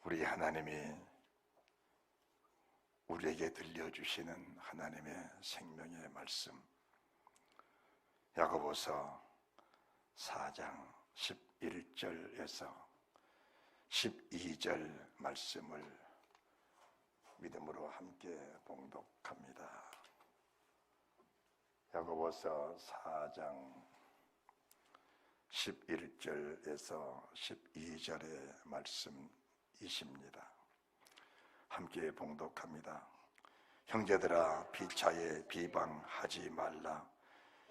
우리 하나님이 우리에게 들려주시는 하나님의 생명의 말씀, 야고보서 4장 11절에서 12절 말씀을 믿음으로 함께 봉독합니다. 야고보서 4장 11절에서 12절의 말씀이십니다. 함께 봉독합니다. 형제들아, 피차에 비방하지 말라.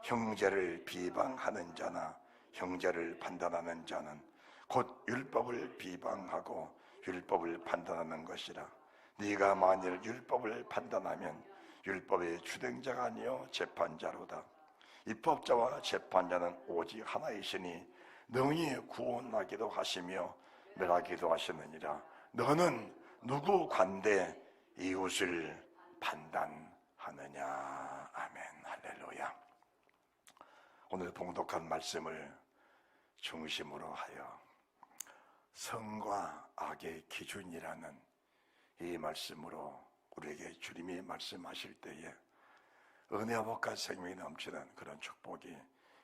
형제를 비방하는 자나 형제를 판단하는 자는 곧 율법을 비방하고 율법을 판단하는 것이라. 네가 만일 율법을 판단하면 율법의 주den자가 아니요 재판자로다. 입법자와 재판자는 오직 하나이시니 능히 구원하기도 하시며 멸하기도 하시느니라. 너는 누구 관대 이웃을 판단하느냐. 아멘. 할렐루야. 오늘 봉독한 말씀을 중심으로 하여 성과 악의 기준이라는 이 말씀으로 우리에게 주님이 말씀하실 때에 은혜와 복과 생명이 넘치는 그런 축복이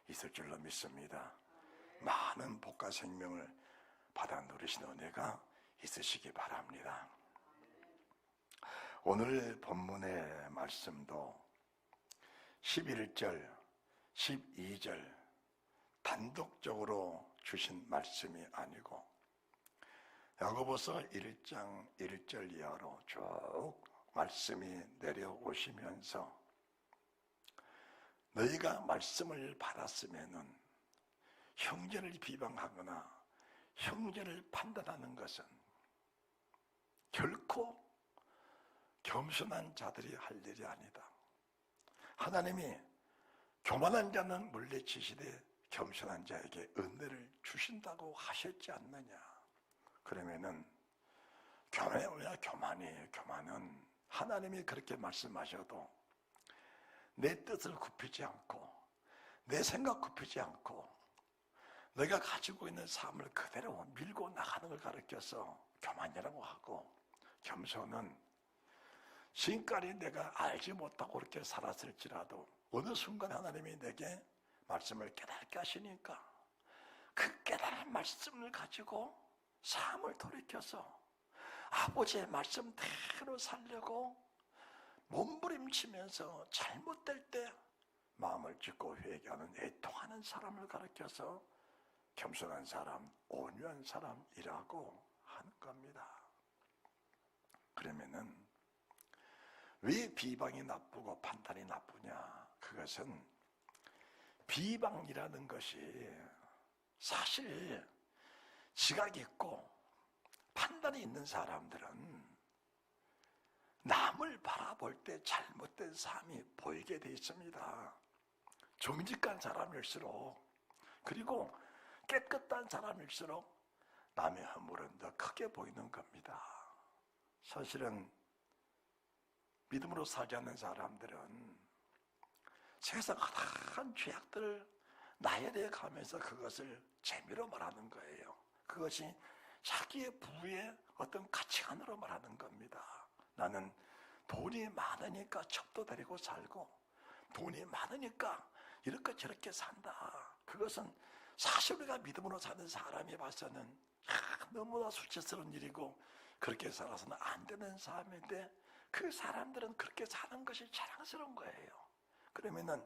있을 줄로 믿습니다. 많은 복과 생명을 받아 누리신 은혜가 있으시기 바랍니다. 오늘 본문의 말씀도 11절, 12절 단독적으로 주신 말씀이 아니고 야고보서 1장 1절 이하로 쭉 말씀이 내려오시면서 너희가 말씀을 받았으면은 형제를 비방하거나 형제를 판단하는 것은 결코 겸손한 자들이 할 일이 아니다. 하나님이 교만한 자는 물리치시되 겸손한 자에게 은혜를 주신다고 하셨지 않느냐. 그러면은 교만은 하나님이 그렇게 말씀하셔도 내 뜻을 굽히지 않고 내 생각 굽히지 않고 내가 가지고 있는 삶을 그대로 밀고 나가는 걸 가르쳐서 교만이라고 하고, 겸손은 지금까지 내가 알지 못하고 그렇게 살았을지라도 어느 순간 하나님이 내게 말씀을 깨닫게 하시니까 그 깨달은 말씀을 가지고 삶을 돌이켜서 아버지의 말씀대로 살려고 몸부림치면서 잘못될 때 마음을 찢고 회개하는 애통하는 사람을 가르쳐서 겸손한 사람, 온유한 사람이라고 하는 겁니다. 그러면은 왜 비방이 나쁘고 판단이 나쁘냐? 그것은 비방이라는 것이 사실 지각이 있고 판단이 있는 사람들은 남을 바라볼 때 잘못된 삶이 보이게 돼 있습니다. 정직한 사람일수록, 그리고 깨끗한 사람일수록 남의 허물은 더 크게 보이는 겁니다. 사실은 믿음으로 살지 않는 사람들은 세상 한 죄악들을 나열해 가면서 그것을 재미로 말하는 거예요. 그것이 자기의 부의 어떤 가치관으로 말하는 겁니다. 나는 돈이 많으니까 첩도 데리고 살고 돈이 많으니까 이렇게 저렇게 산다. 그것은 사실 우리가 믿음으로 사는 사람이 봐서는 너무나 수치스러운 일이고 그렇게 살아서는 안 되는 삶인데 그 사람들은 그렇게 사는 것이 자랑스러운 거예요. 그러면은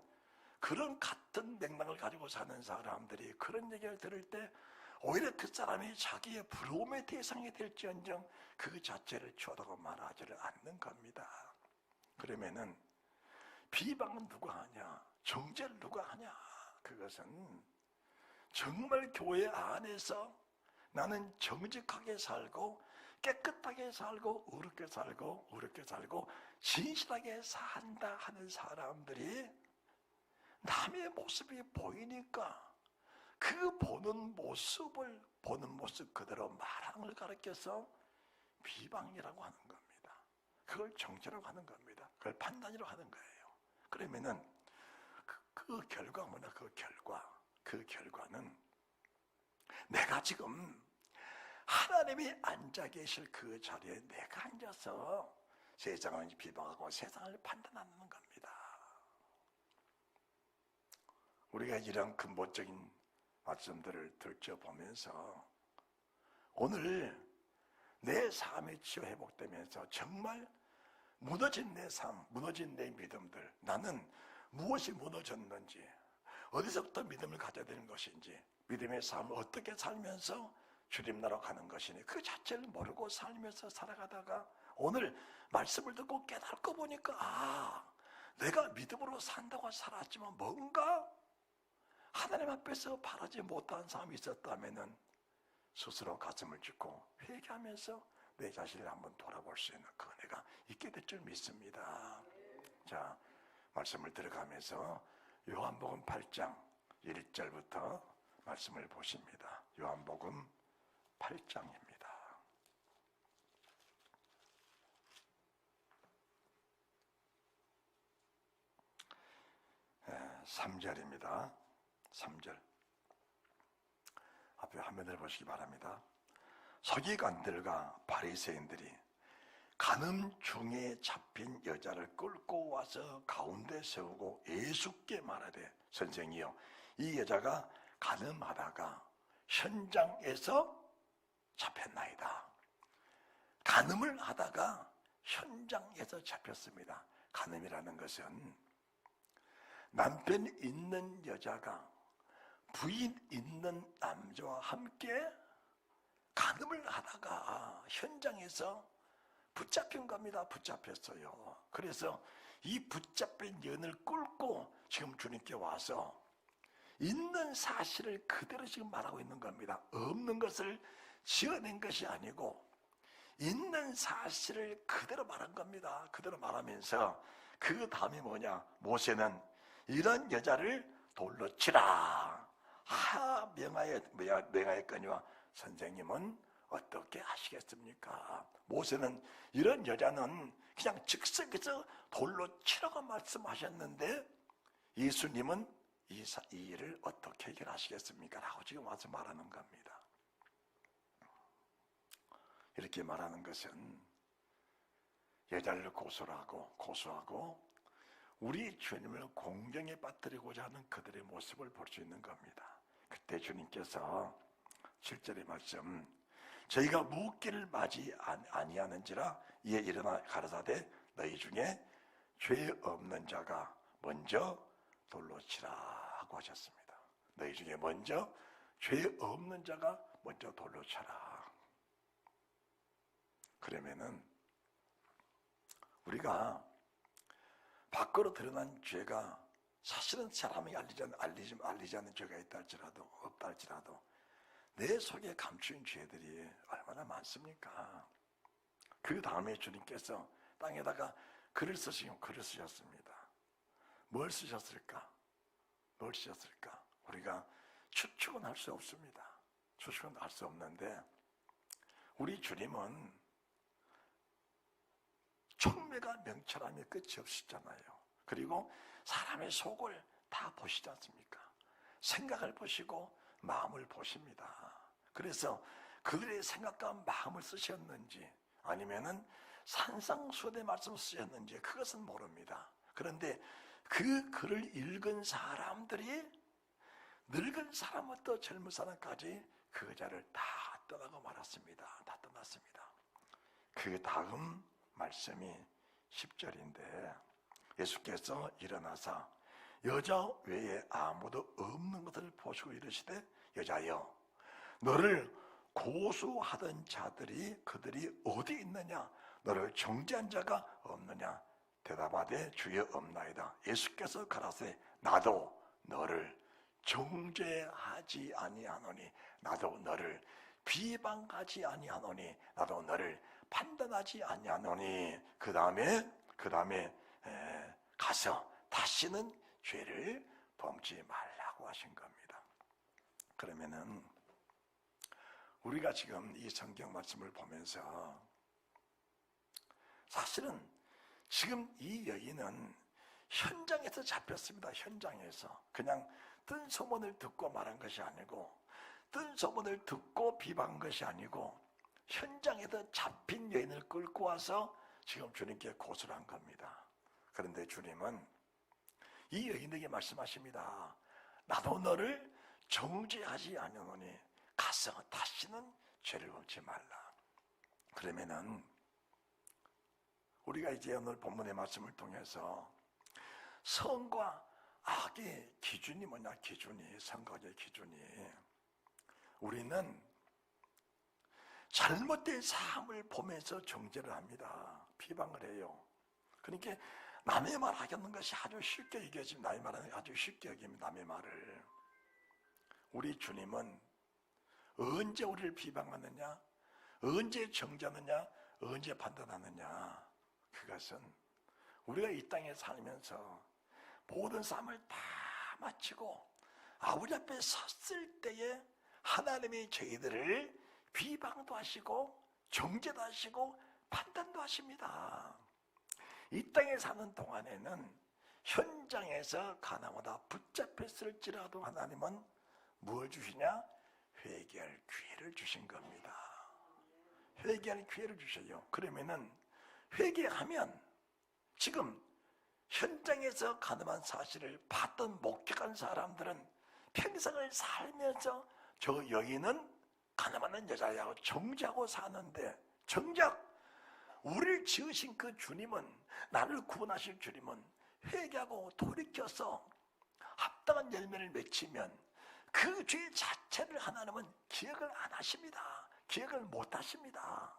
그런 같은 맥락을 가지고 사는 사람들이 그런 얘기를 들을 때 오히려 그 사람이 자기의 부러움의 대상이 될지언정 그 자체를 쳐다고 말하지를 않는 겁니다. 그러면은 비방은 누가 하냐? 정죄를 누가 하냐? 그것은 정말 교회 안에서 나는 정직하게 살고 깨끗하게 살고 의롭게 살고 진실하게 산다 하는 사람들이 남의 모습이 보이니까 그 보는 모습 그대로 말하는 걸 가르쳐서 비방이라고 하는 겁니다. 그걸 정죄라고 하는 겁니다. 그걸 판단이라고 하는 거예요. 그러면은 그 결과 뭐냐? 그 결과는 내가 지금 하나님이 앉아 계실 그 자리에 내가 앉아서 세상을 비방하고 세상을 판단하는 겁니다. 우리가 이런 근본적인 말씀들을 들춰보면서 오늘 내 삶이 치유 회복되면서 정말 무너진 내 삶, 무너진 내 믿음들, 나는 무엇이 무너졌는지, 어디서부터 믿음을 가져야 되는 것인지, 믿음의 삶을 어떻게 살면서 주님 나라로 가는 것이니 그 자체를 모르고 살면서 살아가다가 오늘 말씀을 듣고 깨닫고 보니까 내가 믿음으로 산다고 살았지만 뭔가 하나님 앞에서 바라지 못한 삶이 있었다면은 스스로 가슴을 짚고 회개하면서 내 자신을 한번 돌아볼 수 있는 그 은혜가 있게 될 줄 믿습니다. 자, 말씀을 들어가면서 요한복음 8장 1절부터 말씀을 보십니다. 요한복음 8장입니다. 3절입니다. 3절 앞에 화면을 보시기 바랍니다. 서기관들과 바리새인들이 간음중에 잡힌 여자를 끌고 와서 가운데 세우고 예수께 말하되 선생이여 이 여자가 간음하다가 현장에서 잡혔나이다. 간음을 하다가 현장에서 잡혔습니다. 간음이라는 것은 남편 있는 여자가 부인 있는 남자와 함께 간음을 하다가 현장에서 붙잡힌 겁니다. 붙잡혔어요. 그래서 이 붙잡힌 연을 끌고 지금 주님께 와서 있는 사실을 그대로 지금 말하고 있는 겁니다. 없는 것을 지어낸 것이 아니고 있는 사실을 그대로 말한 겁니다. 그대로 말하면서 그 다음이 뭐냐? 모세는 이런 여자를 돌로 치라 명하였거니와 선생님은 어떻게 하시겠습니까? 모세는 이런 여자는 그냥 즉석에서 돌로 치라고 말씀하셨는데 예수님은 이 일을 어떻게 해결하시겠습니까? 라고 지금 와서 말하는 겁니다. 이렇게 말하는 것은 여자를 고소하고 우리 주님을 공경에 빠뜨리고자 하는 그들의 모습을 볼 수 있는 겁니다. 그때 주님께서 7절의 말씀 저희가 묻기를 맞이 아니하는지라 이에 일어나 가라사대 너희 중에 죄 없는 자가 먼저 돌로 치라고 하셨습니다. 너희 중에 먼저 죄 없는 자가 먼저 돌로 쳐라. 그러면은 우리가 밖으로 드러난 죄가 사실은 사람이 알리지 않는 죄가 없다 할지라도 내 속에 감춘 죄들이 얼마나 많습니까? 그 다음에 주님께서 땅에다가 글을 쓰셨습니다. 뭘 쓰셨을까? 우리가 추측은 할 수 없습니다. 추측은 할 수 없는데 우리 주님은 총매가 명철함이 끝이 없으시잖아요. 그리고 사람의 속을 다 보시지 않습니까? 생각을 보시고 마음을 보십니다. 그래서 그들의 생각과 마음을 쓰셨는지 아니면은 산상수훈의 말씀을 쓰셨는지 그것은 모릅니다. 그런데 그 글을 읽은 사람들이 늙은 사람부터 젊은 사람까지 그 여자를 다 떠나고 말았습니다. 다 떠났습니다. 그 다음 말씀이 10절인데 예수께서 일어나사 여자 외에 아무도 없는 것을 보시고 이르시되 여자여 너를 고소하던 자들이 그들이 어디 있느냐 너를 정죄한 자가 없느냐 대답하되 주여 없나이다. 예수께서 가라사대 나도 너를 정죄하지 아니하노니 나도 너를 비방하지 아니하노니 나도 너를 판단하지 아니하노니 그 다음에 가서 다시는 죄를 범치 말라고 하신 겁니다. 그러면은 우리가 지금 이 성경 말씀을 보면서 사실은 지금 이 여인은 현장에서 잡혔습니다. 현장에서 그냥 뜬 소문을 듣고 말한 것이 아니고 뜬 소문을 듣고 비방한 것이 아니고 현장에서 잡힌 여인을 끌고 와서 지금 주님께 고소를 한 겁니다. 그런데 주님은 이 여인에게 말씀하십니다. 나도 너를 정죄하지 아니하노니 가서 다시는 죄를 범치 말라. 그러면은 우리가 이제 오늘 본문의 말씀을 통해서 선과 악의 기준이 뭐냐? 선과 악의 기준이 우리는 잘못된 삶을 보면서 정죄를 합니다. 비방을 해요. 그러니까 남의 말 하겠는 것이 아주 쉽게 여겨지면 남의 말은 아주 쉽게 여깁니다. 남의 말을. 우리 주님은 언제 우리를 비방하느냐? 언제 정죄하느냐? 언제 판단하느냐? 그것은 우리가 이 땅에 살면서 모든 삶을 다 마치고 우리 앞에 섰을 때에 하나님이 저희들을 비방도 하시고 정죄도 하시고 판단도 하십니다. 이 땅에 사는 동안에는 현장에서 가나마다 붙잡혔을지라도 하나님은 무엇을 주시냐? 회개할 기회를 주신 겁니다. 회개할 기회를 주셔요. 그러면은 회개하면 지금 현장에서 가늠한 사실을 봤던 목격한 사람들은 평생을 살면서 저 여인은 가늠하는 여자야고 정죄하고 사는데 정작 우리를 지으신 그 주님은, 나를 구원하실 주님은 회개하고 돌이켜서 합당한 열매를 맺히면 그 죄 자체를 하나님은 기억을 안 하십니다. 기억을 못 하십니다.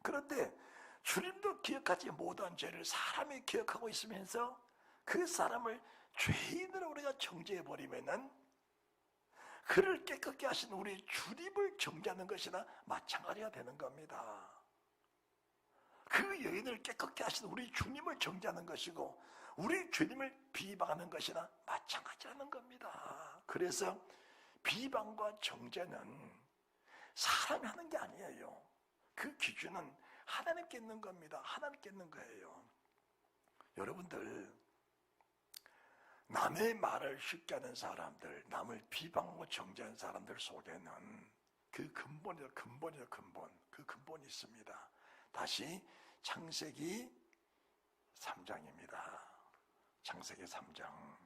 그런데 주님도 기억하지 못한 죄를 사람이 기억하고 있으면서 그 사람을 죄인으로 우리가 정죄해버리면은 그를 깨끗게 하신 우리 주님을 정죄하는 것이나 마찬가지가 되는 겁니다. 그 여인을 깨끗게 하신 우리 주님을 정죄하는 것이고 우리 주님을 비방하는 것이나 마찬가지라는 겁니다. 그래서 비방과 정죄는 사람이 하는 게 아니에요. 그 기준은 하나님께 있는 겁니다. 하나님께 있는 거예요. 여러분들, 남의 말을 쉽게 하는 사람들, 남을 비방하고 정죄하는 사람들 속에는 그 근본. 그 근본이 있습니다. 다시 창세기 3장입니다. 창세기 3장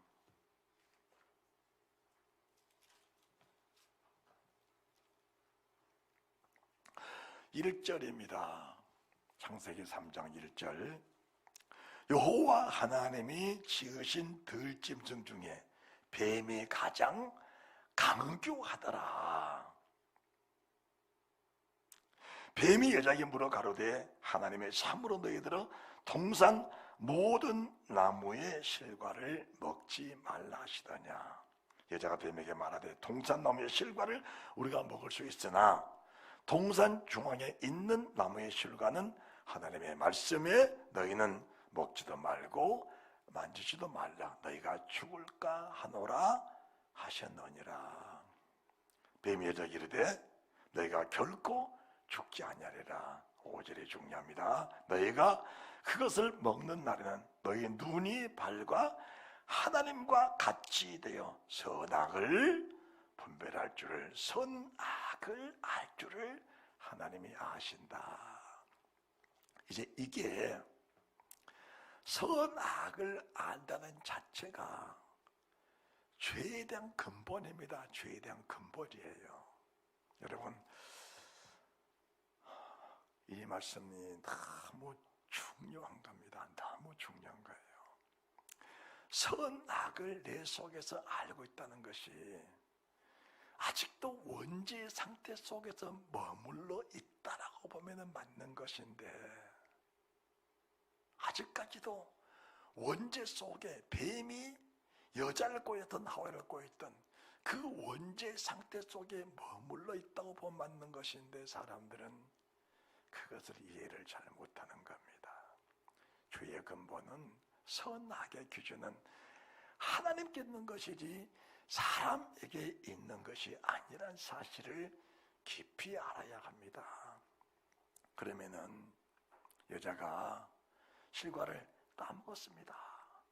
1절입니다. 창세기 3장 1절. 여호와 하나님이 지으신 들짐승 중에 뱀이 가장 강교하더라. 뱀이 여자에게 물어 가로되 하나님의 참으로 너희들은 동산 모든 나무의 실과를 먹지 말라 하시더냐. 여자가 뱀에게 말하되 동산 나무의 실과를 우리가 먹을 수 있으나 동산 중앙에 있는 나무의 실과는 하나님의 말씀에 너희는 먹지도 말고 만지지도 말라. 너희가 죽을까 하노라 하셨느니라. 뱀이 여자에게 이르되 너희가 결코 죽지 아니하리라. 5절이 중요합니다. 너희가 그것을 먹는 날에는 너희 눈이 발과 하나님과 같이 되어 선악을 분별할 줄을, 선악을 알 줄을 하나님이 아신다. 이제 이게 선악을 안다는 자체가 죄에 대한 근본입니다. 죄에 대한 근본이에요. 여러분, 이 말씀이 너무 중요한 겁니다. 너무 중요한 거예요. 선악을 내 속에서 알고 있다는 것이 아직도 원죄 상태 속에서 머물러 있다라고 보면 맞는 것인데, 아직까지도 원죄 속에 뱀이 여자를 꼬였던 하와를 꼬였던 그 원죄 상태 속에 머물러 있다고 보면 맞는 것인데, 사람들은 그것을 이해를 잘 못하는 겁니다. 죄의 근본은, 선악의 기준은 하나님께 있는 것이지 사람에게 있는 것이 아니란 사실을 깊이 알아야 합니다. 그러면은 여자가 실과를 따먹었습니다.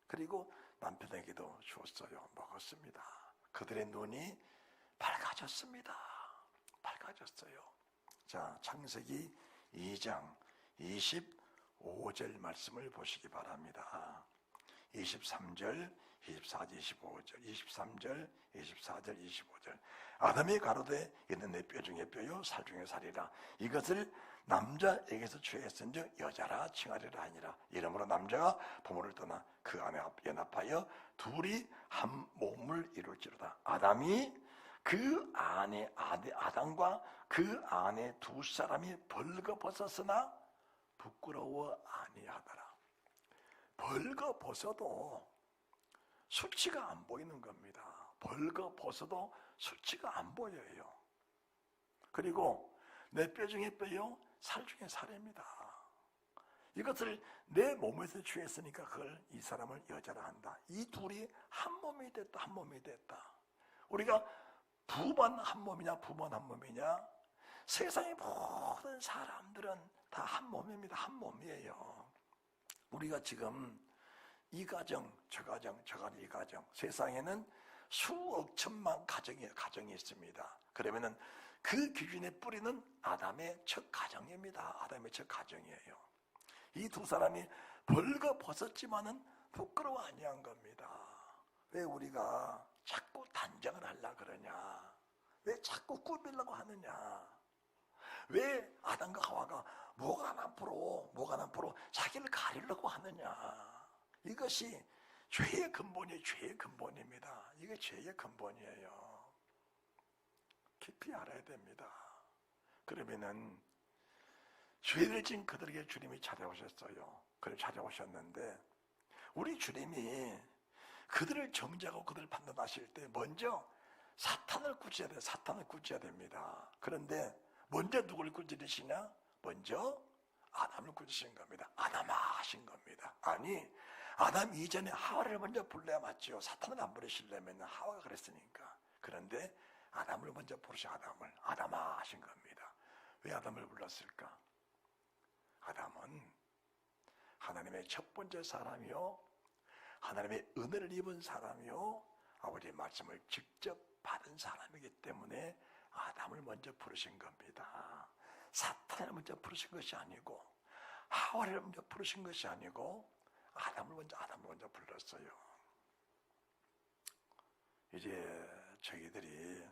그리고 남편에게도 줬어요. 먹었습니다. 그들의 눈이 밝아졌습니다. 밝아졌어요. 자, 창세기 2장 25절 말씀을 보시기 바랍니다. 23절, 24절, 25절, 23절, 24절, 25절. 아담이 가로되 이는 내 뼈 중에 뼈요 살 중에 살이라. 이것을 남자에게서 취했은즉 여자라 칭하리라 하니라. 이러므로 남자가 부모를 떠나 그 안에 연합하여 둘이 한 몸을 이룰지로다. 아담이 그 안에 아담과 그 안에 두 사람이 벌거벗었으나 부끄러워 아니하더라. 벌거벗어도 수치가 안 보이는 겁니다. 벌거벗어도 수치가 안 보여요. 그리고 내 뼈 중에 뼈요 살 중에 살입니다. 이것을 내 몸에서 취했으니까 그걸 이 사람을 여자라 한다. 이 둘이 한 몸이 됐다. 한 몸이 됐다. 우리가 부만 한 몸이냐 부만 한 몸이냐, 세상의 모든 사람들은 다 한 몸입니다. 한 몸이에요. 우리가 지금 이 가정, 저 가정, 저 가정, 이 가정, 세상에는 수억 천만 가정이 있습니다. 그러면은 그 기준의 뿌리는 아담의 첫 가정입니다. 아담의 첫 가정이에요. 이 두 사람이 벌거벗었지만은 부끄러워 아니한 겁니다. 왜 우리가 자꾸 단정을 하려고 그러냐? 왜 자꾸 꾸미려고 하느냐? 왜 아담과 하와가 모간 앞으로 자기를 가리려고 하느냐? 이것이 죄의 근본이에요. 죄의 근본입니다. 이게 죄의 근본이에요. 깊이 알아야 됩니다. 그러면은 죄를 지은 그들에게 주님이 찾아오셨어요. 그를 찾아오셨는데 우리 주님이 그들을 정죄하고 그들을 판단하실 때 먼저 사탄을 꾸짖어야 돼요. 사탄을 꾸짖어야 됩니다. 그런데 먼저 누구를 꾸짖으시냐? 먼저 아담을 꾸짖으신 겁니다. 아담아 하신 겁니다. 아니, 아담 이전에 하와를 먼저 불러야 맞죠. 사탄을 안 부르시려면 하와가 그랬으니까. 그런데 아담을 먼저 부르신 아담아 하신 겁니다. 왜 아담을 불렀을까? 아담은 하나님의 첫 번째 사람이요, 하나님의 은혜를 입은 사람이요, 아버지의 말씀을 직접 받은 사람이기 때문에 아담을 먼저 부르신 겁니다. 사탄을 먼저 부르신 것이 아니고, 하와를 먼저 부르신 것이 아니고 아담을 먼저 불렀어요. 이제 저희들이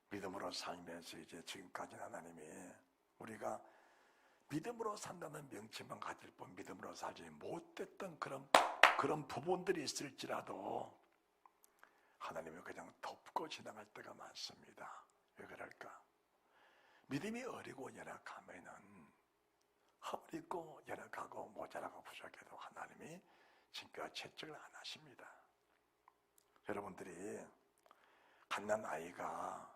믿음으로 살면서 이제 지금까지 하나님이 우리가 믿음으로 산다는 명칭만 가질 뿐 믿음으로 살지 못했던 그런 부분들이 있을지라도 하나님이 그냥 덮고 지나갈 때가 많습니다. 왜 그럴까? 믿음이 어리고 열악하면은 허리고 열악하고 모자라고 부족해도 하나님이 진짜 채찍을 안 하십니다. 여러분들이 갓난아이가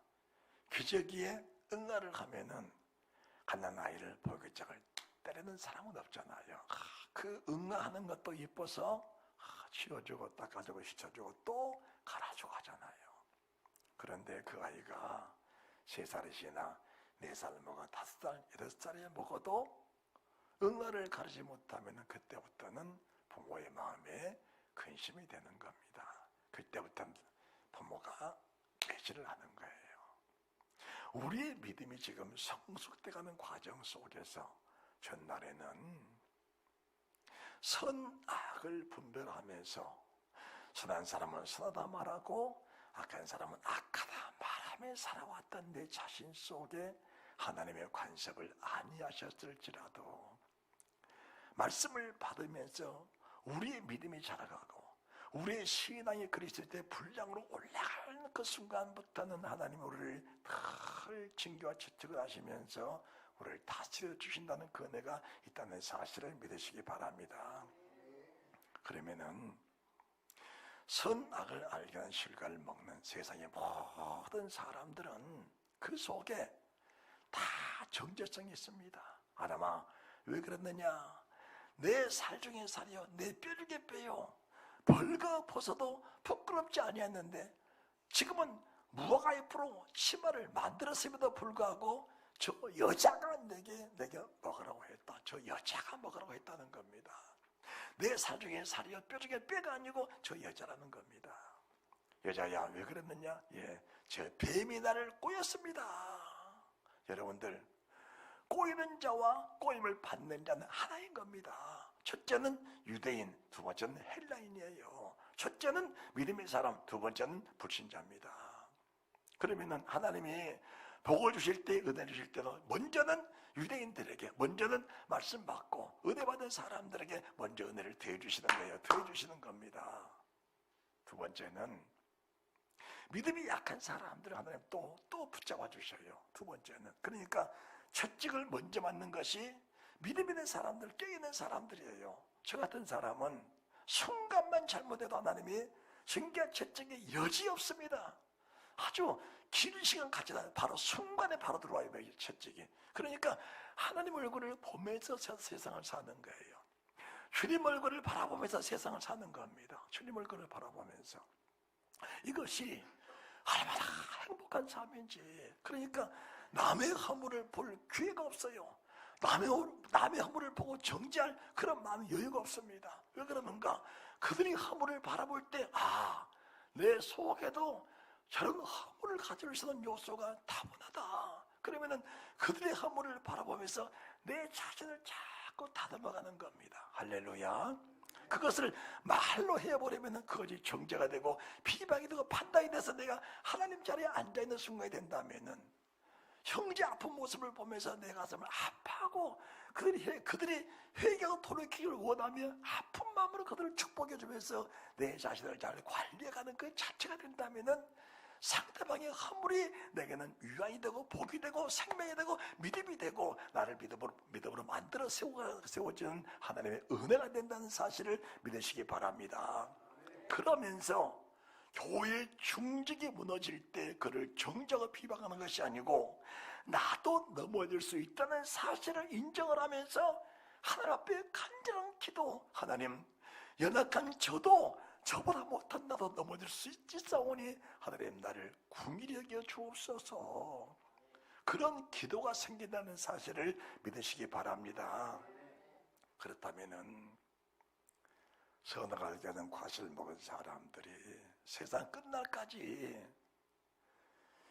기저귀에 응아를 하면은 갓난아이를 볼기짝을 때리는 사람은 없잖아요. 그 응아하는 것도 이뻐서 치워주고 닦아주고 씻어주고 또 갈아주고 하잖아요. 그런데 그 아이가 3살이 지나 4살 먹어 5살, 8살에 먹어도 응아를 가르치지 못하면 그때부터는 부모의 마음에 근심이 되는 겁니다. 그때부터는 부모가 배신을 하는 거예요. 우리의 믿음이 지금 성숙돼가는 과정 속에서 전날에는 선악을 분별하면서 선한 사람은 선하다 말하고 악한 사람은 악하다 말하며 살아왔던 내 자신 속에 하나님의 관섭을 아니하셨을지라도 말씀을 받으면서 우리의 믿음이 자라가고 우리의 신앙이 그리스도의 분량으로 올라가는 그 순간부터는 하나님이 우리를 늘 징계와 채찍을 하시면서 우리를 다스려 주신다는 그 은혜가 있다는 사실을 믿으시기 바랍니다. 그러면은 선악을 알게 하는 실과를 먹는 세상의 모든 사람들은 그 속에 다 정죄성이 있습니다. 아담아, 왜 그랬느냐? 내 살 중에 살이요, 내 뼈 중에 뼈요. 벌거벗어도 부끄럽지 아니했는데 지금은 무화과 잎으로 치마를 만들었음에도 불구하고 저 여자가 내게 먹으라고 했다. 저 여자가 먹으라고 했다는 겁니다. 내 살 중에 살이요, 뼈 중에 뼈가 아니고 저 여자라는 겁니다. 여자야, 왜 그랬느냐? 예, 저 뱀이 나를 꼬였습니다. 여러분들, 꼬이는 자와 꼬임을 받는 자는 하나인 겁니다. 첫째는 유대인, 두 번째는 헬라인이에요. 첫째는 믿음의 사람, 두 번째는 불신자입니다. 그러면은 하나님이 복을 주실 때, 은혜 주실 때는 먼저는 유대인들에게, 먼저는 말씀 받고 은혜 받은 사람들에게 먼저 은혜를 더해 주시는 거예요. 더해 주시는 겁니다. 두 번째는 믿음이 약한 사람들을 하나님 또 붙잡아 주셔요. 두 번째는. 그러니까 채찍을 먼저 맞는 것이 믿음 있는 사람들, 깨있는 사람들이에요. 저 같은 사람은 순간만 잘못해도 하나님이 정결 채찍에 여지 없습니다. 아주 긴 시간 가지다 바로 순간에 바로 들어와요, 채찍이. 그러니까 하나님 얼굴을 보면서 세상을 사는 거예요. 주님 얼굴을 바라보면서 세상을 사는 겁니다. 주님 얼굴을 바라보면서. 이것이 얼마나 행복한 삶인지. 그러니까 남의 허물을 볼 기회가 없어요. 남의 허물을 보고 정죄할 그런 마음의 여유가 없습니다. 왜 그러는가? 그들이 허물을 바라볼 때, 내 속에도 저런 허물을 가질 수 있는 요소가 다분하다. 그러면은 그들의 허물을 바라보면서 내 자신을 자꾸 다듬어가는 겁니다. 할렐루야. 그것을 말로 해버리면 그것이 정죄가 되고 비방이 되고 판단이 돼서 내가 하나님 자리에 앉아있는 순간이 된다면은 형제 아픈 모습을 보면서 내 가슴을 아파하고 그들이 회개하고 돌이키기를 원하며 아픈 마음으로 그들을 축복해주면서 내 자신을 잘 관리해가는 그 자체가 된다면은 상대방의 허물이 내게는 위안이 되고 복이 되고 생명이 되고 믿음이 되고 나를 믿음으로 만들어 세워지는 하나님의 은혜가 된다는 사실을 믿으시기 바랍니다. 그러면서 교회의 중직이 무너질 때 그를 정죄하고 비방하는 것이 아니고 나도 넘어질 수 있다는 사실을 인정을 하면서 하나님 앞에 간절한 기도, 하나님 연약한 저도 저보다 못한 나도 넘어질 수 있사오니 하나님 나를 긍휼히 여겨 주옵소서. 그런 기도가 생긴다는 사실을 믿으시기 바랍니다. 그렇다면은 선악을 하는 과실 먹은 사람들이 세상 끝날까지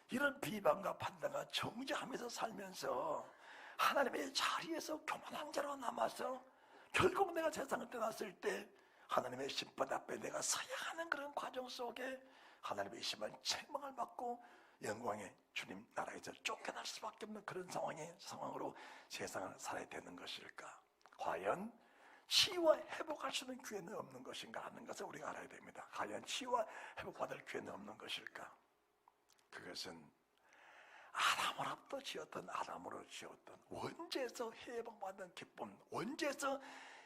이런 비방과 판단과 정죄하면서 살면서 하나님의 자리에서 교만한 자로 남아서 결국 내가 세상을 떠났을 때 하나님의 심판 앞에 내가 서야 하는 그런 과정 속에 하나님의 심한 책망을 받고 영광의 주님 나라에서 쫓겨날 수밖에 없는 그런 상황으로 세상을 살아야 되는 것일까? 과연 치유와 회복할 수 있는 기회는 없는 것인가 하는 것을 우리가 알아야 됩니다. 과연 치유와 회복받을 기회는 없는 것일까? 그것은 아담으로부터 지었던 원죄에서 회복받는 기쁨, 원죄에서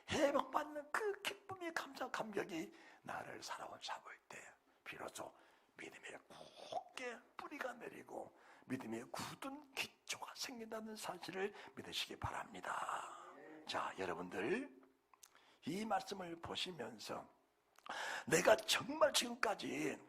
회복받는 그 기쁨이 감격이 나를 사로잡을 때 비로소 믿음의 굳게 뿌리가 내리고 믿음의 굳은 기초가 생긴다는 사실을 믿으시기 바랍니다. 자, 여러분들 이 말씀을 보시면서 내가 정말 지금까지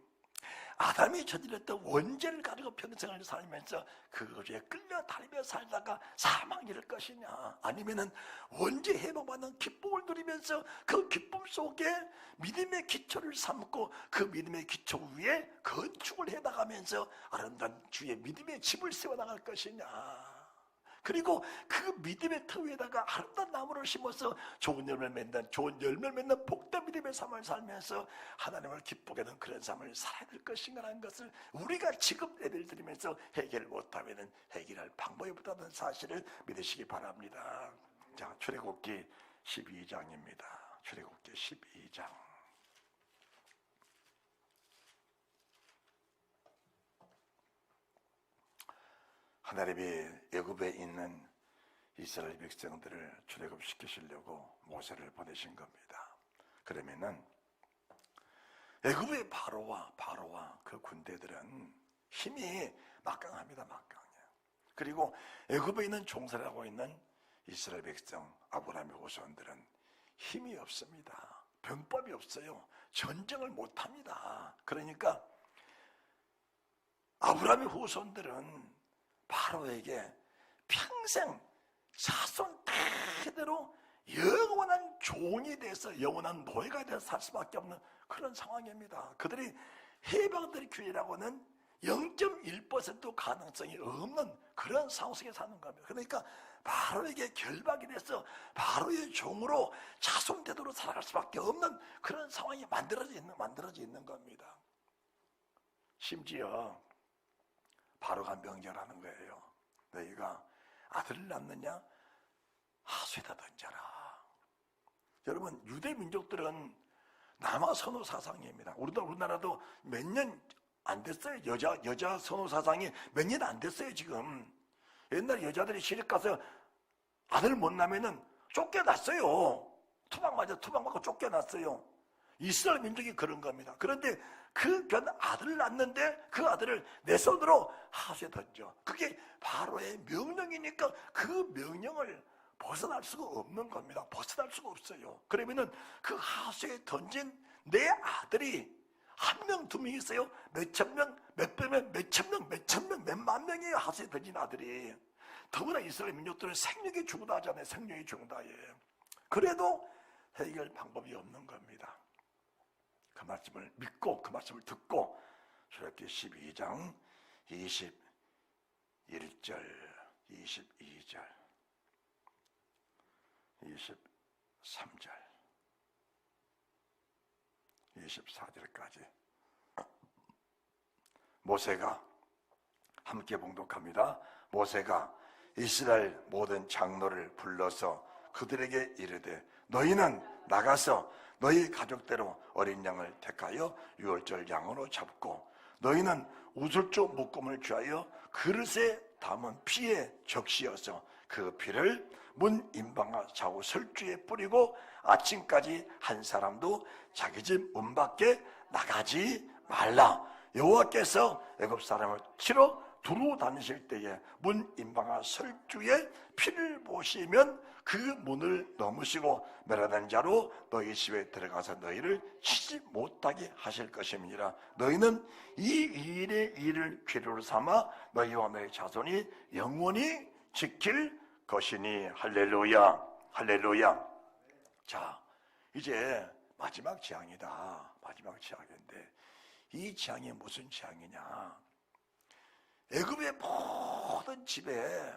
아담이 저질렀던 원죄를 가지고 평생을 살면서 그것에 끌려다니며 살다가 사망 이를 것이냐, 아니면은 원죄 회복받는 기쁨을 누리면서 그 기쁨 속에 믿음의 기초를 삼고 그 믿음의 기초 위에 건축을 해나가면서 아름다운 주의 믿음의 집을 세워나갈 것이냐, 그리고 그 믿음의 터 위에다가 아름다운 나무를 심어서 좋은 열매를 맺는 복된 믿음의 삶을 살면서 하나님을 기쁘게 하는 그런 삶을 살아야 될 것인가 하는 것을 우리가 지금 예를 들면서 해결 못하면 해결할 방법이 없다는 사실을 믿으시기 바랍니다. 자, 출애굽기 12장입니다. 출애굽기 12장. 하나님이 애굽에 있는 이스라엘 백성들을 출애굽시키시려고 모세를 보내신 겁니다. 그러면은 애굽의 바로와 그 군대들은 힘이 막강합니다. 막강해요. 그리고 애굽에 있는 종살이하고 있는 이스라엘 백성 아브라함의 후손들은 힘이 없습니다. 병법이 없어요. 전쟁을 못합니다. 그러니까 아브라함의 후손들은 바로에게 평생 자손 그대로 영원한 종이 돼서 영원한 노예가 돼서 살 수밖에 없는 그런 상황입니다. 그들이 해방될 기회라고는 0.1% 가능성이 없는 그런 상황 속에 사는 겁니다. 그러니까 바로에게 결박이 돼서 바로의 종으로 자손대도로 살아갈 수밖에 없는 그런 상황이 만들어져 있는 겁니다. 심지어 바로가 명령하는 거예요. 너희가 아들을 낳느냐? 하수에다 던져라. 여러분, 유대 민족들은 남아 선호 사상입니다. 우리나라도 몇 년 안 됐어요. 여자 선호 사상이 몇 년 안 됐어요, 지금. 옛날에 여자들이 시집 가서 아들 못 낳으면은 쫓겨났어요. 투방 맞고 쫓겨났어요. 이스라엘 민족이 그런 겁니다. 그런데 그 아들을 낳는데 그 아들을 내 손으로 하수에 던져. 그게 바로의 명령이니까 그 명령을 벗어날 수가 없는 겁니다. 벗어날 수가 없어요. 그러면은 그 하수에 던진 내 아들이 한 명, 두 명 있어요. 몇천 명, 몇백 명, 몇천 명, 몇천 명, 몇만 명이에요. 하수에 던진 아들이. 더구나 이스라엘 민족들은 생육이 중요하다 하잖아요. 생육이 중요하다. 그래도 해결 방법이 없는 겁니다. 그 말씀을 믿고 그 말씀을 듣고 출애굽기 12장 21절, 22절, 23절, 24절까지 모세가 함께 봉독합니다. 모세가 이스라엘 모든 장로를 불러서 그들에게 이르되 너희는 나가서 너희 가족대로 어린 양을 택하여 유월절 양으로 잡고 너희는 우슬조 묶음을 취하여 그릇에 담은 피에 적시어서 그 피를 문 임방과 좌우 설주에 뿌리고 아침까지 한 사람도 자기 집 문 밖에 나가지 말라. 여호와께서 애굽 사람을 치러 두루 다니실 때에 문 임방과 설주에 피를 보시면 그 문을 넘으시고 멸하는 자로 너희 집에 들어가서 너희를 치지 못하게 하실 것임이니라. 너희는 이 일의 일을 필요로 삼아 너희와 너희 자손이 영원히 지킬 것이니. 할렐루야, 할렐루야. 자, 이제 마지막 재앙이다. 마지막 재앙인데 이 재앙이 무슨 재앙이냐? 애굽의 모든 집에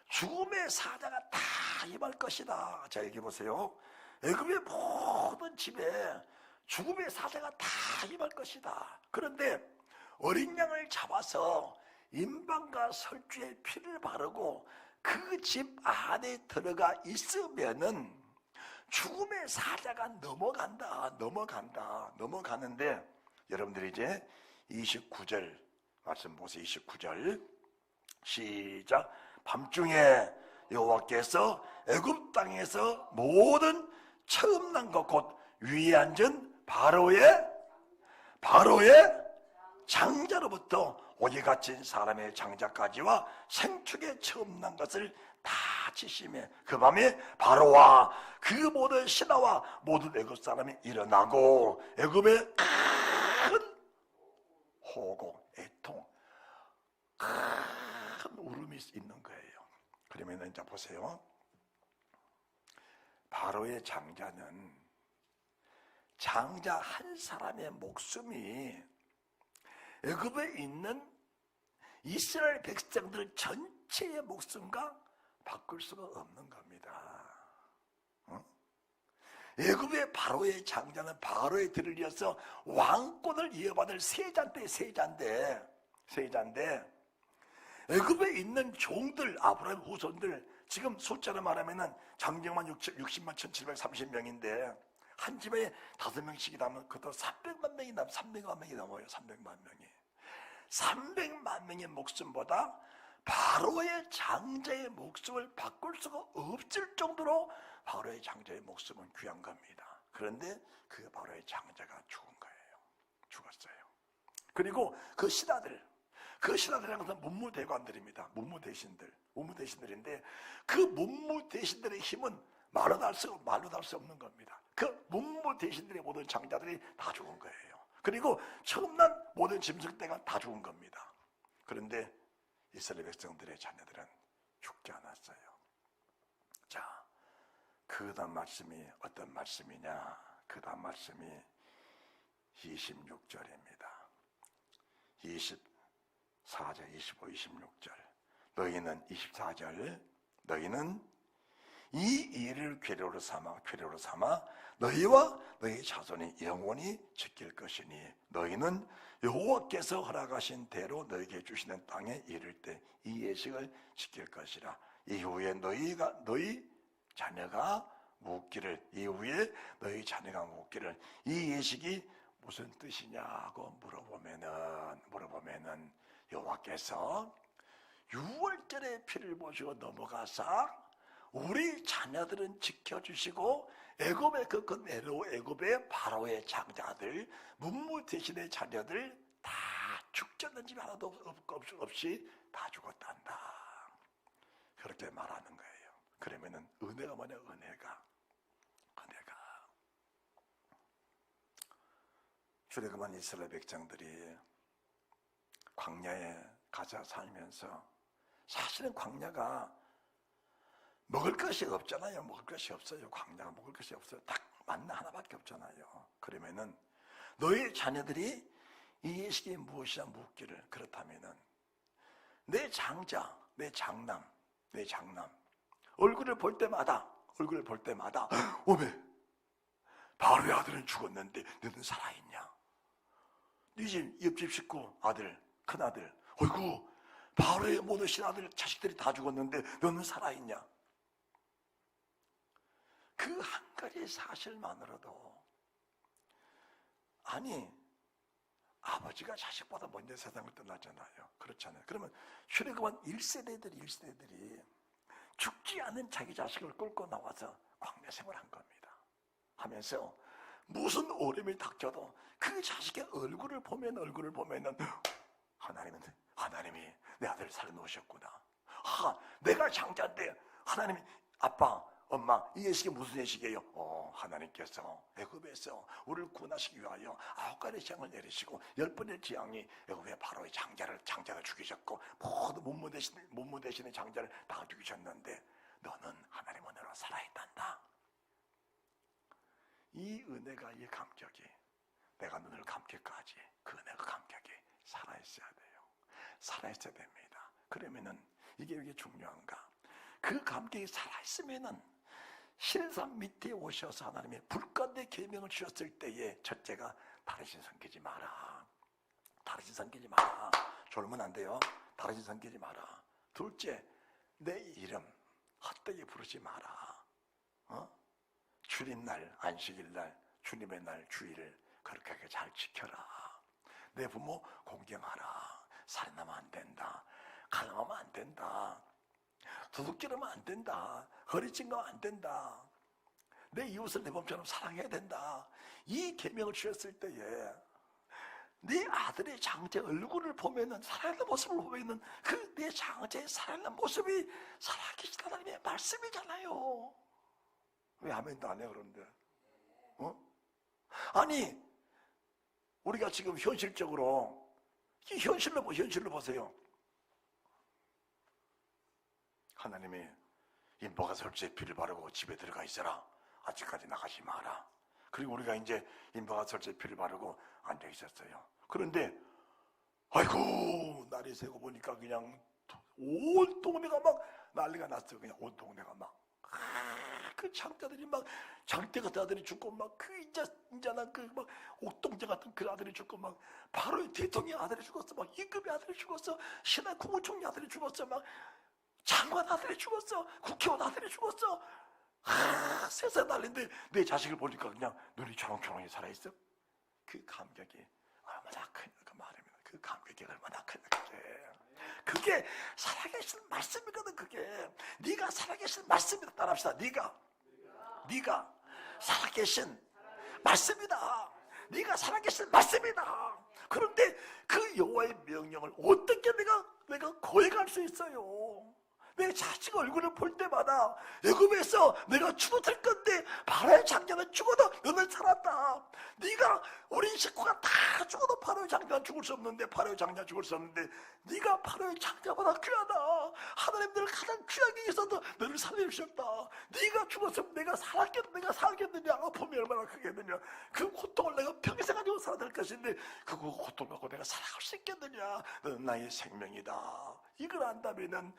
죽음의 사자가 다 임할 것이다. 자, 여기 보세요. 애굽의 모든 집에 죽음의 사자가 다 임할 것이다. 그런데 어린 양을 잡아서 임방과 설주에 피를 바르고 그 집 안에 들어가 있으면은 죽음의 사자가 넘어가는데 여러분들이 이제 29절 말씀 보세요. 29절 시작. 밤중에 여호와께서 애굽 땅에서 모든 처음 난 것 곧 위에 앉은 바로의 장자로부터 오기 갇힌 사람의 장자까지와 생축에 처음 난 것을 다 치시며 그 밤에 바로와 그 모든 신하와 모든 애굽 사람이 일어나고 애굽에 큰 호고, 애통, 큰 울음이 있는 거예요. 그러면 이제 보세요. 바로의 장자는 장자 한 사람의 목숨이 애굽에 있는 이스라엘 백성들 전체의 목숨과 바꿀 수가 없는 겁니다. 애굽의 바로의 장자는 바로의 들을 이어서 왕권을 이어받을 세자인데 애굽에 있는 종들, 아브라함 후손들, 지금 숫자로 말하면은 장정만 60만 1730명인데 한 집에 5명씩이 나면 그것도 300만 명이 넘어요. 300만 명이. 300만 명의 목숨보다 바로의 장자의 목숨을 바꿀 수가 없을 정도로 바로의 장자의 목숨은 귀한 겁니다. 그런데 그 바로의 장자가 죽은 거예요. 죽었어요. 그리고 그 신하들이라는 것은 문무대관들입니다. 문무대신들인데 그 문무대신들의 힘은 말로 달 수 없는 겁니다. 그 문무대신들의 모든 장자들이 다 죽은 거예요. 그리고 처음 난 모든 짐승떼가 다 죽은 겁니다. 그런데 이스라엘 백성들의 자녀들은 죽지 않았어요. 자, 그 다음 말씀이 어떤 말씀이냐? 그 다음 말씀이 26절입니다. 4절 25, 26절 너희는 24절 너희는 이 일을 괴로로 삼아 너희와 너희 자손이 영원히 지킬 것이니 너희는 여호와께서 허락하신 대로 너희에게 주시는 땅에 이를 때 이 예식을 지킬 것이라. 이후에 너희 자녀가 묻기를 이 예식이 무슨 뜻이냐고 물어보면은 여호와께서 유월절에 피를 보시고 넘어가사 우리 자녀들은 지켜주시고 애굽의 바로의 장자들 문무 대신의 자녀들 다 죽졌는 집 하나도 없이 다 죽었단다. 그렇게 말하는 거예요. 그러면은 은혜가 뭐냐? 은혜가 출애굽한 이스라엘 백성들이 광야에 가서 살면서 사실은 광야가 먹을 것이 없잖아요. 먹을 것이 없어요. 광야가 먹을 것이 없어요. 딱 만나 하나밖에 없잖아요. 그러면은 너희 자녀들이 이 예식이 무엇이냐 묻기를 그렇다면은 내 장자, 내 장남 얼굴을 볼 때마다 오메 바로의 아들은 죽었는데 너는 살아있냐? 네 집 옆집 식구 아들 큰아들 어이구 바로의 못 오신 아들 자식들이 다 죽었는데 너는 살아있냐? 그 한 가지 사실만으로도 아니 아버지가 자식보다 먼저 세상을 떠나잖아요. 그렇잖아요. 그러면 출애굽한 1세대들이 죽지 않은 자기 자식을 끌고 나와서 광야 생활한 겁니다. 하면서 무슨 어려움이 닥쳐도 그 자식의 얼굴을 보면은 하나님이 내 아들을 살려놓으셨구나. 내가 장자인데 하나님이 아빠 엄마 이 예식이 무슨 예식이에요? 하나님께서 애굽에서 우리를 구원하시기 위하여 9가지 재앙을 내리시고 10번의 재앙이 애굽의 바로의 장자를 죽이셨고 모두 문무 대신의 장자를 다 죽이셨는데 너는 하나님 은혜로 살아있단다. 이 은혜가 이 감격이 내가 눈을 감기까지 그 은혜가 감격이 살아있어야 돼요. 살아있어야 됩니다. 그러면은 이게 왜 중요한가? 그 감격이 살아있으면은 신산 밑에 오셔서 하나님의 불가운데 계명을 주셨을 때에 첫째가 다르신 섬기지 마라. 졸면 안 돼요. 다르신 섬기지 마라. 둘째, 내 이름 헛되게 부르지 마라. 주님날, 안식일날, 주님의 날, 주일을 그렇게 잘 지켜라. 내 부모 공경하라. 살인하면 안 된다. 가늠하면 안 된다. 도둑질하면 안 된다. 허리찡가면 안 된다. 내 이웃을 내 몸처럼 사랑해야 된다. 이 계명을 주셨을 때에 네 아들의 장제 얼굴을 보면은 살아있는 모습을 보면은 그 내 장제의 살아있는 모습이 살아계신 하나님의 말씀이잖아요. 왜 아멘도 안 해요 그런데? 아니 우리가 지금 현실적으로 현실로 보세요. 하나님이 인보가 설주에 피를 바르고 집에 들어가 있어라. 아직까지 나가지 마라. 그리고 우리가 이제 인보가 설주에 피를 바르고 앉아 있었어요. 그런데 아이고 날이 새고 보니까 그냥 온 동네가 막 난리가 났어요. 그냥 온 동네가 막 그 장자들이 막 장대 같은 아들이 죽고 막 그 인자나 그 막 옥동자 같은 그 아들이 죽고 막 바로 대통령 아들이 죽었어. 막 임금의 아들이 죽었어. 신하 국무총리 아들이 죽었어. 막 장관 아들이 죽었어. 국회의원 아들이 죽었어. 세상 난리인데 내 자식을 보니까 그냥 눈이 초롱초롱히 살아있어. 그 감격이 얼마나 큰 그 말입니다. 그 감격이 얼마나 큰 그게 살아계신 말씀이거든. 그게 네가 살아계신 말씀이다. 따라합시다. 네가 살아계신 말씀이다. 네가 살아계신 말씀이다. 그런데 그 여호와의 명령을 어떻게 내가 거역할 수 있어요? 내 자식 얼굴을 볼 때마다 애굽에서 내가 죽었을 건데 바로의 장자는 죽어도 너는 살았다. 네가 우리 식구가 다 죽어도 바로의 장자는 죽을 수 없는데 바로의 장자 죽을 수 없는데 네가 바로의 장자보다 귀하다. 하나님 너를 가장 귀하게 있어도 너를 살려주셨다. 네가 죽었으면 내가 살겠느냐. 아픔이 얼마나 크겠느냐. 그 고통을 내가 평생 가지고 살아야 될 것인데 그 고통 갖고 내가 살아갈 수 있겠느냐. 너는 나의 생명이다. 이걸 안다면은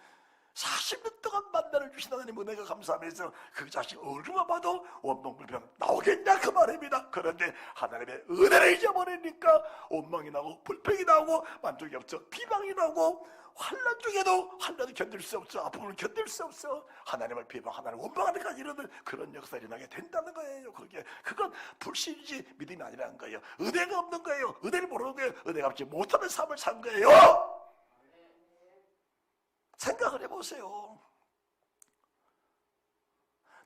40년 동안 만나를 주신 하나님 은혜가 감사하면서 그 자식 얼굴만 봐도 원망불평 나오겠냐 그 말입니다. 그런데 하나님의 은혜를 잊어버리니까 원망이 나고 불평이 나고 만족이 없어 비방이 나고 환난 중에도 환난을 견딜 수 없어 아픔을 견딜 수 없어 하나님을 비방 하나님을 원망하는 까지 이러는 그런 역사가 일어나게 된다는 거예요. 그건 불신이지 믿음이 아니라는 거예요. 은혜가 없는 거예요. 은혜를 모르는 거예요. 은혜가 없지 못하는 삶을 산 거예요. 생각을 해보세요.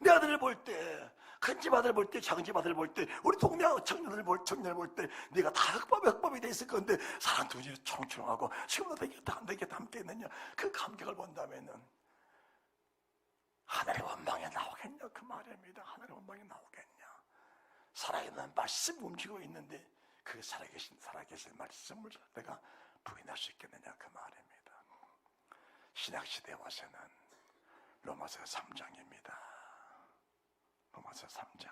내 아들을 볼 때, 큰 집 아들 볼 때, 작은 집 아들 볼 때, 우리 동네 청년을 볼 때, 네가 다 흑밥이 돼 있을 건데 사람 둘이 초롱초롱하고 지금도 되겠다 안 되겠다 함께 있느냐. 그 감격을 본다면은 하늘의 원망이 나오겠냐 그 말입니다. 하늘의 원망이 나오겠냐. 살아있는 말씀 움직이고 있는데 그 살아계신 말씀을 내가 부인할 수 있겠느냐 그 말입니다. 신약시대에 와서는 로마서 3장입니다. 로마서 3장.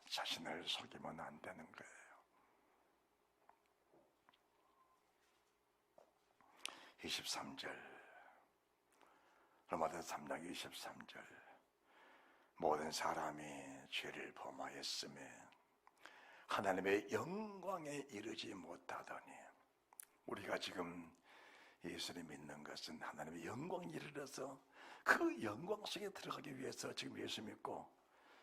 자신을 속이면 안 되는 거예요. 23절. 로마서 3장 23절. 모든 사람이 죄를 범하였음에 하나님의 영광에 이르지 못하더니 우리가 지금 예수를 믿는 것은 하나님의 영광에 이르러서 그 영광 속에 들어가기 위해서 지금 예수 믿고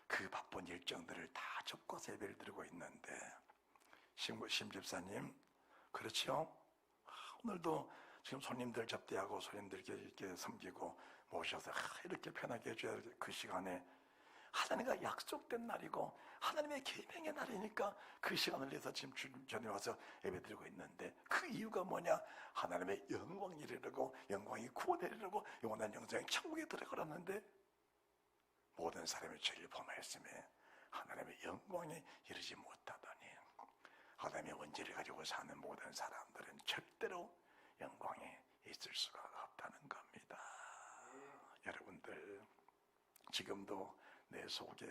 그 바쁜 일정들을 다 접고서 예배를 드리고 있는데 심집사님 그렇죠? 오늘도 지금 손님들 접대하고 손님들께 이렇게 섬기고 모셔서 이렇게 편하게 해줘야 될 그 시간에 하나님과 약속된 날이고 하나님의 계명의 날이니까 그 시간을 내서 지금 전에 와서 예배드리고 있는데 그 이유가 뭐냐? 하나님의 영광이 이르려고 영광이 구원이르려고 영원한 영생의 천국에 들어가라는데 모든 사람의 죄를 범하였음에 하나님의 영광에 이르지 못하더니 하나님의 원죄를 가지고 사는 모든 사람들은 절대로 영광에 있을 수가 없다는 겁니다. 여러분들 지금도 내 속에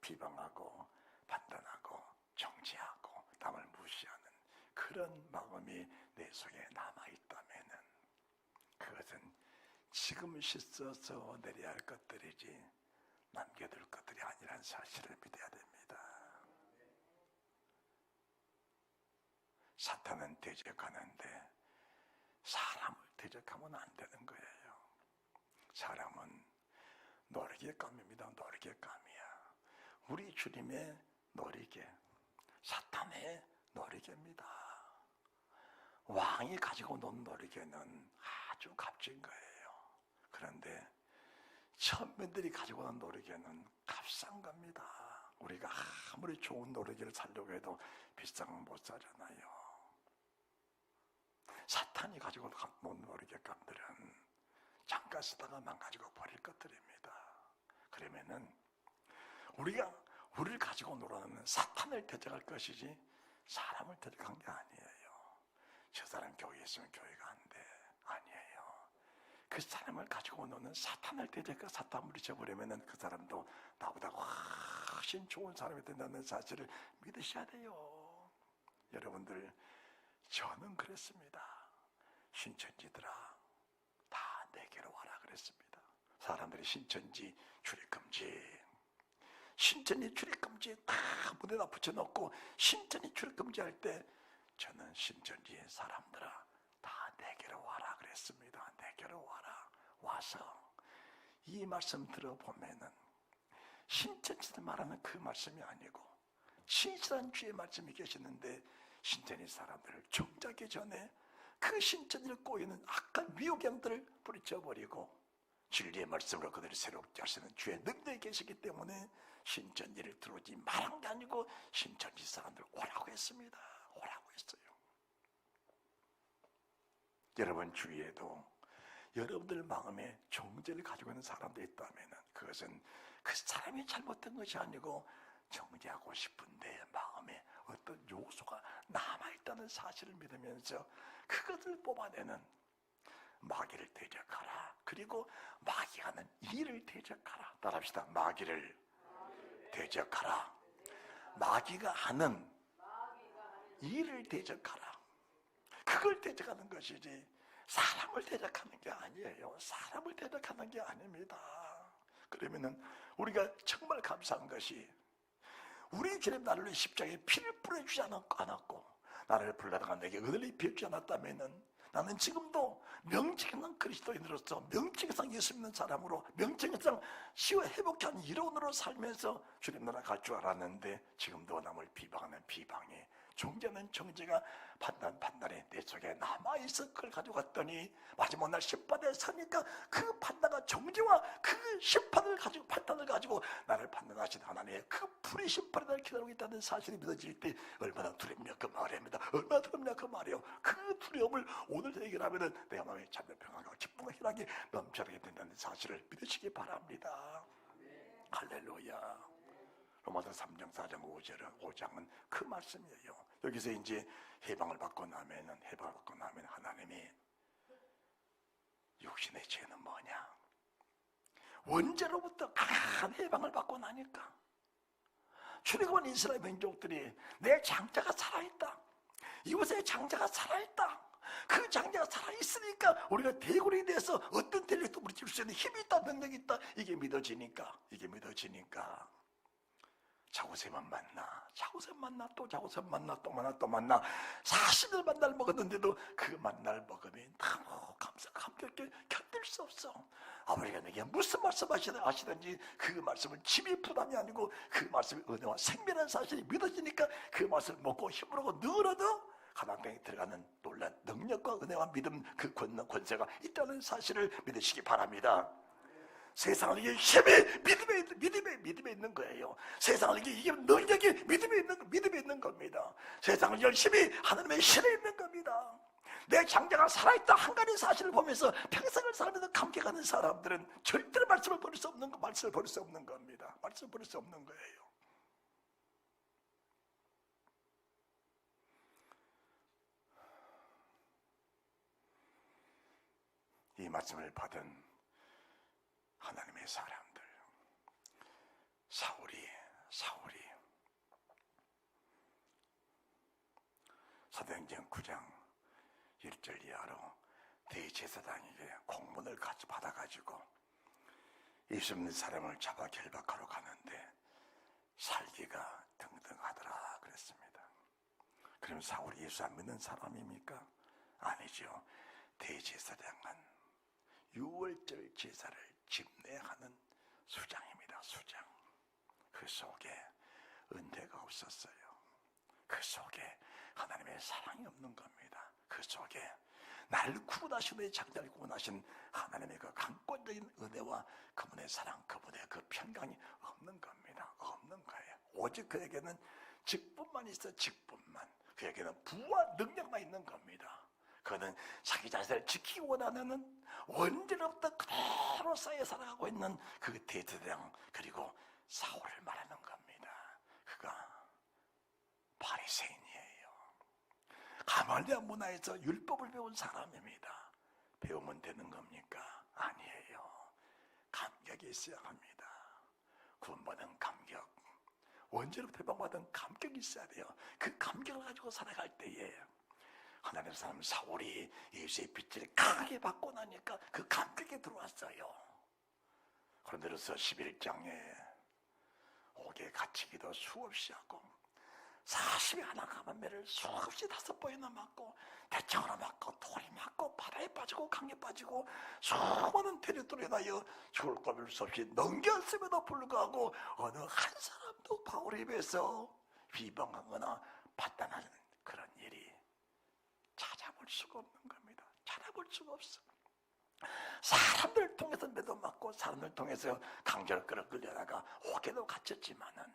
비방하고 판단하고 정죄하고 남을 무시하는 그런 마음이 내 속에 남아있다면은 그것은 지금 씻어서 내려야 할 것들이지 남겨둘 것들이 아니라는 사실을 믿어야 됩니다. 사탄은 대적하는데 사람을 대적하면 안 되는 거예요. 사람은 놀개감입니다. 놀개감이야. 우리 주님의 놀이개, 사탄의 놀이개입니다. 왕이 가지고 논 놀이개는 아주 값진 거예요. 그런데 천민들이 가지고 온 놀이개는 값싼 겁니다. 우리가 아무리 좋은 놀이개를 사려고 해도 비싼 건 못 사잖아요. 사탄이 가지고 논 놀이개감들은 잠깐 쓰다가 망가지고 버릴 것들입니다. 그러면은 우리를 가지고 놀아나는 사탄을 대적할 것이지 사람을 대적한 게 아니에요. 저 사람 교회에 있으면 교회가 안 돼. 아니에요. 그 사람을 가지고 노는 사탄을 대적해 사탄을 잊어버리면은 그 사람도 나보다 훨씬 좋은 사람이 된다는 사실을 믿으셔야 돼요. 여러분들 저는 그랬습니다. 신천지들아 다 내게로 와라 그랬습니다. 사람들이 신천지 출입금지 신천지 출입금지 다 무대에다 붙여놓고 신천지 출입금지 할 때 저는 신천지의 사람들아 다 내게로 와라 그랬습니다. 내게로 와라. 와서 이 말씀 들어보면은 신천지들 말하는 그 말씀이 아니고 신실한 주의 말씀이 계시는데 신천지 사람들을 정작기 전에 그 신천지를 꼬이는 악한 미혹양들을 뿌리쳐버리고 진리의 말씀으로 그들을 새롭게 하시는 주의 능력이 계시기 때문에 신천지를 들어오지 말한 게 아니고 신천지 사람들 오라고 했습니다. 오라고 했어요. 여러분 주위에도 여러분들 마음에 정죄를 가지고 있는 사람도 있다면 그것은 그 사람이 잘못된 것이 아니고 정죄하고 싶은데 마음에 어떤 요소가 남아있다는 사실을 믿으면서 그것을 뽑아내는 마귀를 대적하라. 그리고 마귀가 하는 일을 대적하라. 따라합시다. 마귀를 대적하라. 마귀가 하는 일을 대적하라. 그걸 대적하는 것이지 사람을 대적하는 게 아니에요. 사람을 대적하는 게 아닙니다. 그러면은 우리가 정말 감사한 것이 우리 주님 나를 위해 십자가에 피를 뿌려주지 않았고 나를 불러다가 내게 은혜를 베풀지 않았다면은 나는 지금도 명칭상 그리스도인으로서 명칭상 예수 믿는 사람으로 명칭상 시와 회복한 이론으로 살면서 주님 나라 갈 줄 알았는데 지금도 남을 비방하는 비방에 정죄는 정죄가 판단에 내 속에 남아있어 그걸 가지고 갔더니 마지막 날 심판에 서니까 그 판단과 정죄와 그 심판을 가지고 판단을 가지고 나를 판단하신 하나님의 그 불의 심판이 나를 기다리고 있다는 사실이 믿어질 때 얼마나 두렵냐 그 말입니다. 얼마나 두렵냐 그 말이에요. 그 두려움을 오늘 해결하면은 내 마음에 참된 평안과 기쁨과 희락이 넘쳐나게 된다는 사실을 믿으시기 바랍니다. 할렐루야. 로마서 3장 4장 5장은 그 말씀이에요. 여기서 이제 해방을 받고 나면 하나님이 육신의 죄는 뭐냐? 원죄로부터 강한 해방을 받고 나니까 출애굽한 이스라엘 민족들이 내 장자가 살아있다. 이곳에 장자가 살아있다. 그 장자가 살아있으니까 우리가 대군이 돼서 어떤 대력도 부딪힐 수 있는 힘이 있다, 능력이 있다. 이게 믿어지니까 자고새만 만나 또 만나 40일 만날 먹었는데도 그 만날 먹음이 너무 감격해 견딜 수 없어. 아버지가 내게 무슨 말씀 하시든지 그 말씀은 짐이 부담이 아니고 그 말씀이 은혜와 생명이라는 사실이 믿어지니까 그 말씀을 먹고 힘을 얻고 늘어도 가난강에 들어가는 놀란 능력과 은혜와 믿음 그 권세가 있다는 사실을 믿으시기 바랍니다. 세상을 이길 힘이 믿음에 있는 거예요. 세상을 이기는 능력이 믿음에 있는 겁니다. 세상을 열심히 하나님의 신에 있는 겁니다. 내 장자가 살아있다 한 가지 사실을 보면서 평생을 살면서 감격하는 사람들은 절대로 말씀을 버릴 수 없는 겁니다. 말씀을 버릴 수 없는 거예요. 이 말씀을 받은 하나님의 사람들, 사울이 사도행전 9장 1절 이하로 대제사장에게 공문을 받아가지고 예수 믿는 사람을 잡아 결박하러 가는데 살기가 등등하더라 그랬습니다. 그럼 사울이 예수 안 믿는 사람입니까? 아니죠. 대제사장은 유월절 제사를 집례하는 수장입니다. 수장. 그 속에 은혜가 없었어요. 그 속에 하나님의 사랑이 없는 겁니다. 그 속에 나를 구원하신 내 장자를 구원하신 하나님의 그 강권적인 은혜와 그분의 사랑, 그분의 그 평강이 없는 겁니다. 없는 거예요. 오직 그에게는 직분만 있어. 직분만. 그에게는 부와 능력만 있는 겁니다. 그는 자기 자신을 지키기 원하는 원죄로부터 그대로 쌓여 살아가고 있는 그 대제사장 그리고 사울을 말하는 겁니다. 그가 바리새인이에요. 가말리아 문화에서 율법을 배운 사람입니다. 배우면 되는 겁니까? 아니에요. 감격이 있어야 합니다. 구원받은 감격, 원죄로부터 해방받은 감격이 있어야 돼요. 그 감격을 가지고 살아갈 때에 하나님의 사람 사울이 예수의 빛을 강하게 받고 나니까 그 감격에 들어왔어요. 그런데로서 11장에 옥에 갇히기도 수없이 하고 40이 하나 가만 매를 수없이 5번이나 맞고 대청으로 맞고 돌이 맞고 바다에 빠지고 강에 빠지고 수많은 대륙들에 인하여 죽을 고비를 수 없이 넘겼음에도 불구하고 어느 한 사람도 바울에 비해서 비방하거나 판단하는 그런 일이 찾아볼 수가 없는 겁니다. 찾아볼 수가 없어. 사람들을 통해서 매도 맞고 사람들을 통해서 강제로 끌어다가 옥에도 갇혔지만은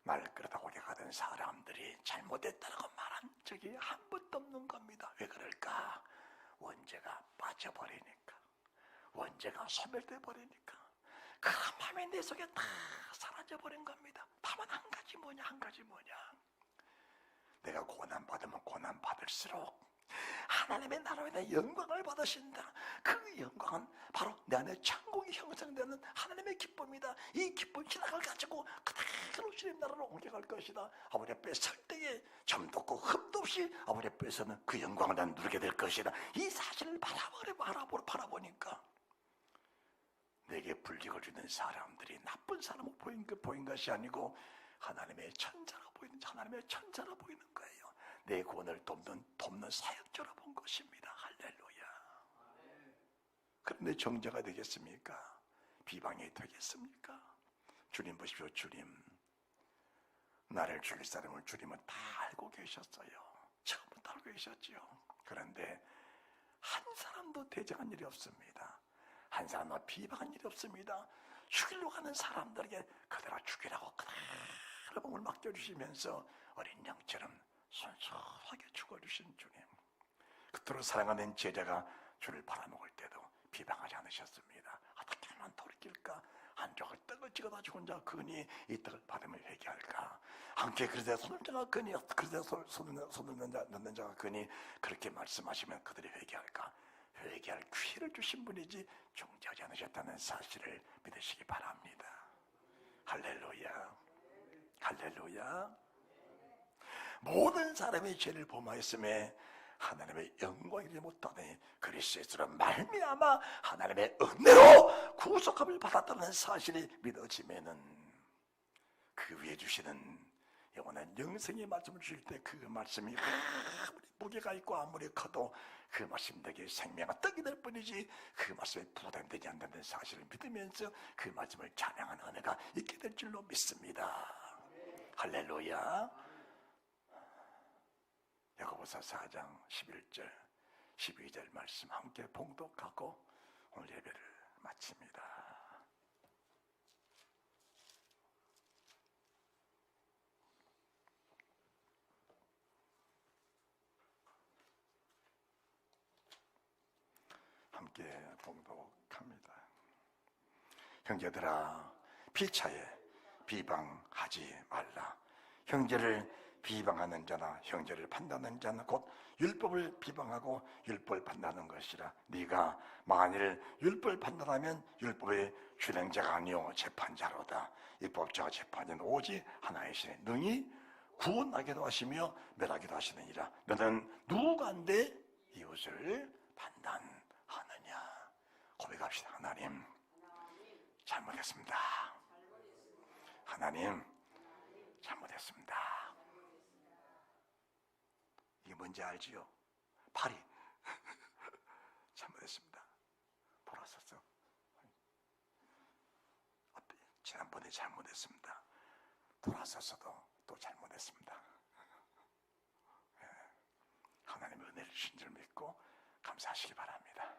날 끌어다 옥에 가던 사람들이 잘못했다라고 말한 적이 한 번도 없는 겁니다. 왜 그럴까? 빠져버리니까, 원죄가 소멸돼 버리니까 그 마음이 내 속에 다 사라져버린 겁니다. 다만 한 가지 뭐냐, 내가 고난받으면 고난받을수록 하나님의 나라에 대한 영광을 받으신다. 그 영광은 바로 내 안에 천국이 형성되는 하나님의 기쁨이다. 이 기쁨 신앙을 가지고 그대로 주님 나라로 옮겨갈 것이다. 아버지 앞에 설 때에 점도 없고 흠도 없이 아버지 앞에서는 그 영광을 난 누리게 될 것이다. 이 사실을 바라보니까 내게 불이익을 주는 사람들이 나쁜 사람으로 보인 것이 아니고 하나님의 천사로 보이는 거예요. 내 구원을 돕는 사역자로 본 것입니다. 할렐루야. 그런데 정죄가 되겠습니까? 비방이 되겠습니까? 주님 보십시오. 주님, 나를 죽일 사람을 주님은 다 알고 계셨어요. 처음부터 알고 계셨지요. 그런데 한 사람도 대적한 일이 없습니다. 한 사람도 비방한 일이 없습니다. 죽이려고 하는 사람들에게 그대로 죽이라고 그대로 몸을 맡겨주시면서 어린 양처럼 순수하게 죽어주신 주님, 그토록 사랑하는 제자가 주를 팔아먹을 때도 비방하지 않으셨습니다. 어떻게 하면 돌이킬까? 한 조각 떡을 찍어다 주 혼자 그니 이 떡을 받으면 회개할까? 함께 그릇에 손을 넣는 그니 그릇에 손을 넣는 자가 그니 그렇게 말씀하시면 그들이 회개할까? 회개할 기회를 주신 분이지 정죄하지 않으셨다는 사실을 믿으시기 바랍니다. 할렐루야. 할렐루야. 모든 사람의 죄를 범하였음에 하나님의 영광이지 못하니 그리스도로 말미암아 하나님의 은혜로 구속함을 받았다는 사실이 믿어지면은 그 위에 주시는 영원한 영생의 말씀을 주실 때 그 말씀이 아무리 무게가 있고 아무리 커도 그 말씀 내게 생명의 떡이 될 뿐이지 그 말씀에 부담되지 않는다는 사실을 믿으면서 그 말씀을 찬양하는 은혜가 있게 될 줄로 믿습니다. 할렐루야. 야고보서 4장 11절 12절 말씀 함께 봉독하고 오늘 예배를 마칩니다. 함께 봉독합니다. 형제들아, 피차에 비방하지 말라. 형제를 비방하는 자나 형제를 판단하는 자는 곧 율법을 비방하고 율법을 판단하는 것이라. 네가 만일 율법을 판단하면 율법의 준행자가 아니요 재판자로다. 율법자와 재판자는 오직 하나이시니 능히 구원하기도 하시며 멸하기도 하시느니라. 너는 누구간데 이웃을 판단하느냐. 고백합시다. 하나님, 잘못했습니다. 하나님, 잘못했습니다. 이게 뭔지 알지요? 팔이 잘못했습니다. 돌아섰어. 지난번에 잘못했습니다. 돌아섰어도 또 잘못했습니다. 하나님의 은혜를 주신 줄 믿고 감사하시기 바랍니다.